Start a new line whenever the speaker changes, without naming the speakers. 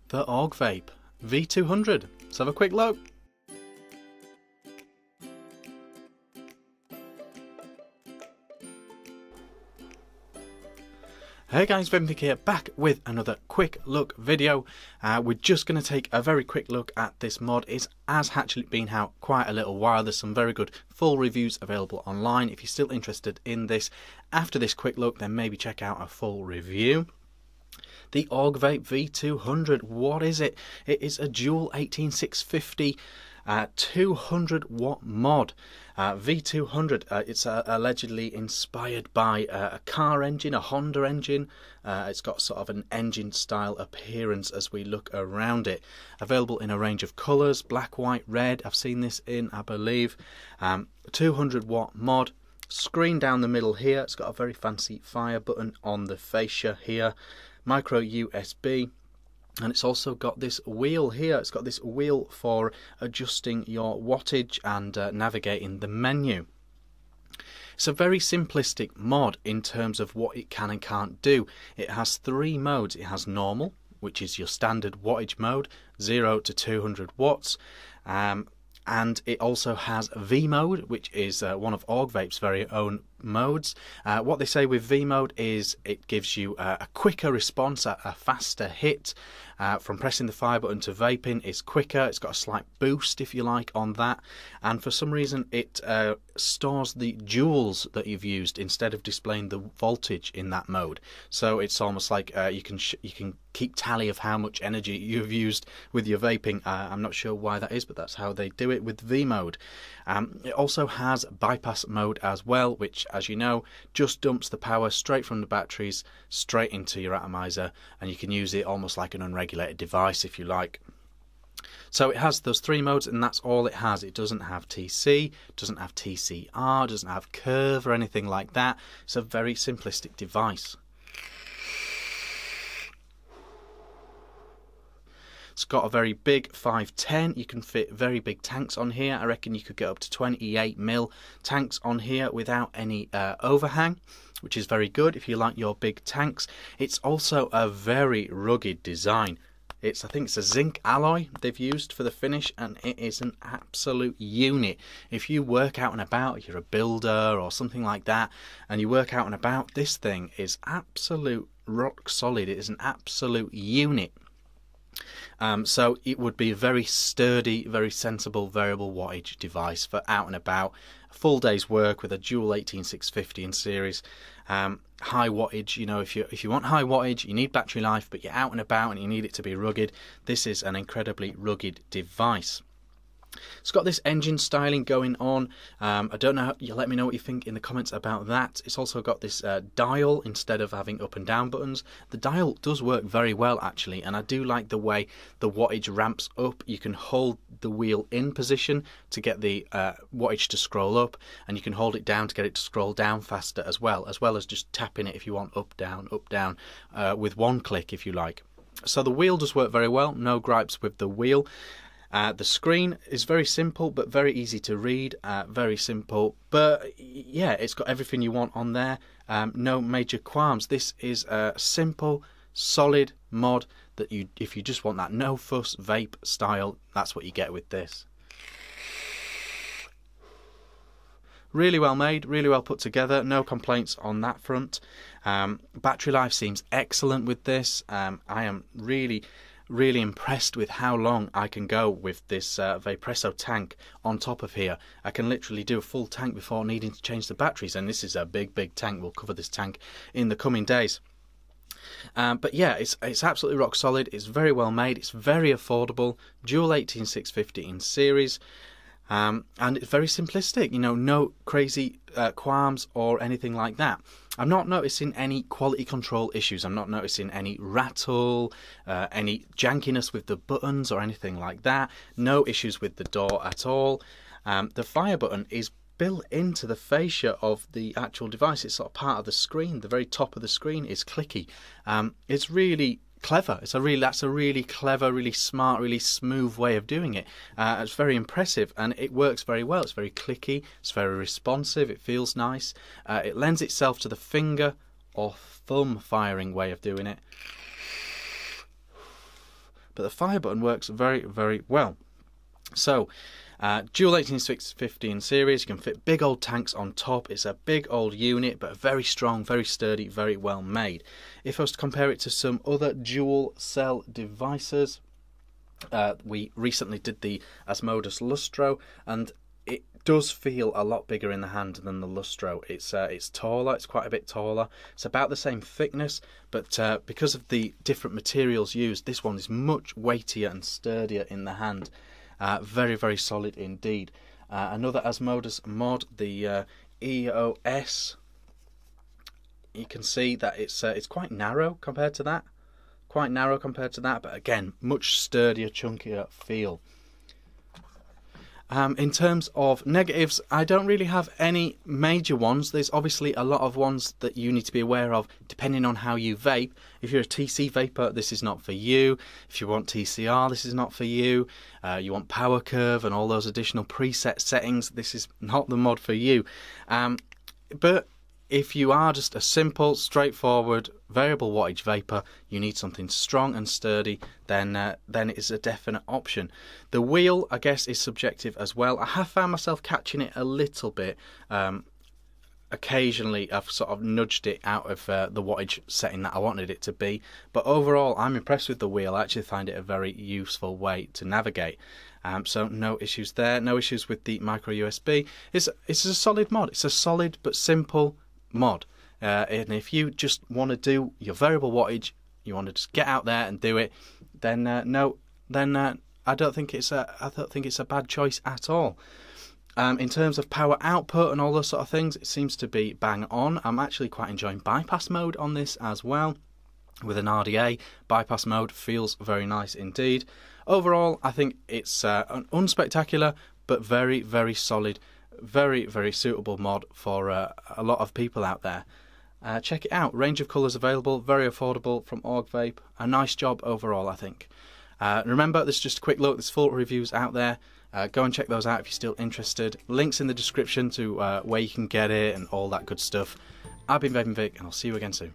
the Augvape V200. Let's have a quick look. Hey guys, Vick here, back with another quick look video. We're just going to take a very quick look at this mod. It has actually been out quite a little while. There's some very good full reviews available online. If you're still interested in this, after this quick look, then maybe check out a full review. The Augvape V200, what is it? It is a dual 18650 200 watt mod. V200, it's allegedly inspired by a car engine, a Honda engine. It's got sort of an engine style appearance as we look around it. Available in a range of colours, black, white, red. I've seen this in, I believe, 200 watt mod. Screen down the middle here. It's got a very fancy fire button on the fascia here. Micro USB. And it's also got this wheel here. It's got this wheel for adjusting your wattage and navigating the menu. It's a very simplistic mod in terms of what it can and can't do. It has three modes. It has normal, which is your standard wattage mode, 0 to 200 watts. And it also has V mode, which is one of Augvape's very own modes. What they say with V mode is it gives you a quicker response, a faster hit. From pressing the fire button to vaping is quicker. It's got a slight boost, if you like, on that. And for some reason it stores the joules that you've used instead of displaying the voltage in that mode. So it's almost like you can keep tally of how much energy you've used with your vaping. I'm not sure why that is, but that's how they do it with V mode. It also has bypass mode as well, which, as you know, just dumps the power straight from the batteries straight into your atomizer, and you can use it almost like an unregulated device, if you like. So it has those three modes, and that's all it has. It doesn't have TC, doesn't have TCR, doesn't have curve or anything like that. It's a very simplistic device. It's got a very big 510. You can fit very big tanks on here. I reckon you could get up to 28mm tanks on here without any overhang, which is very good if you like your big tanks. It's also a very rugged design. I think it's a zinc alloy they've used for the finish, and it is an absolute unit. If you work out and about, you're a builder or something like that, and you work out and about, this thing is absolute rock solid. It is an absolute unit. So it would be a very sturdy, very sensible variable wattage device for out and about, a full day's work with a dual 18650 in series. High wattage, you know, if you want high wattage, you need battery life, but you're out and about and you need it to be rugged, this is an incredibly rugged device. It's got this engine styling going on. I don't know, you let me know what you think in the comments about that. It's also got this dial instead of having up and down buttons. The dial does work very well actually, and I do like the way the wattage ramps up. You can hold the wheel in position to get the wattage to scroll up, and you can hold it down to get it to scroll down faster as well as just tapping it if you want up, down, with one click if you like. So the wheel does work very well, no gripes with the wheel. The screen is very simple but very easy to read, very simple, but yeah, it's got everything you want on there. No major qualms. This is a simple, solid mod that if you just want that no fuss vape style, that's what you get with this. Really well made, really well put together, no complaints on that front. Battery life seems excellent with this. I am really impressed with how long I can go with this Vapresso tank on top of here. I can literally do a full tank before needing to change the batteries, and this is a big tank. We'll cover this tank in the coming days. But yeah, it's absolutely rock solid. It's very well made. It's very affordable. Dual 18650 in series. And it's very simplistic, you know, no crazy qualms or anything like that. I'm not noticing any quality control issues. I'm not noticing any rattle, any jankiness with the buttons or anything like that. No issues with the door at all. The fire button is built into the fascia of the actual device. It's sort of part of the screen. The very top of the screen is clicky. It's really clever. That's a really clever, really smart, really smooth way of doing it. It's very impressive, and it works very well. It's very clicky, it's very responsive, it feels nice. It lends itself to the finger or thumb firing way of doing it. but the fire button works very, very well. So, dual 18-650 in series, you can fit big old tanks on top. It's a big old unit, but very strong, very sturdy, very well made. If I was to compare it to some other dual cell devices, we recently did the Asmodus Lustro, and it does feel a lot bigger in the hand than the Lustro. It's taller, it's quite a bit taller. It's about the same thickness, but because of the different materials used, this one is much weightier and sturdier in the hand. Very, very solid indeed. Another Asmodus mod, the EOS. You can see that it's quite narrow compared to that. Quite narrow compared to that, but again, much sturdier, chunkier feel. In terms of negatives, I don't really have any major ones. There's obviously a lot of ones that you need to be aware of depending on how you vape. If you're a TC vapor, this is not for you. If you want TCR, this is not for you. You want power curve and all those additional preset settings, this is not the mod for you. But if you are just a simple, straightforward, variable wattage vapor, you need something strong and sturdy, then it is a definite option. The wheel, I guess, is subjective as well. I have found myself catching it a little bit. Occasionally, I've sort of nudged it out of the wattage setting that I wanted it to be. But overall, I'm impressed with the wheel. I actually find it a very useful way to navigate. So no issues there. No issues with the micro USB. It's a solid mod. It's a solid but simple mod, and if you just want to do your variable wattage, you want to just get out there and do it, then I don't think it's a bad choice at all. In terms of power output and all those sort of things, it seems to be bang on. I'm actually quite enjoying bypass mode on this as well. With an RDA, bypass mode feels very nice indeed. Overall, I think it's an unspectacular but very, very solid, very, very suitable mod for a lot of people out there. Check it out. Range of colours available, very affordable from Augvape. A nice job overall, I think. Remember, this is just a quick look. There's full reviews out there. Go and check those out if you're still interested. Links in the description to where you can get it and all that good stuff. I've been Vick, and I'll see you again soon.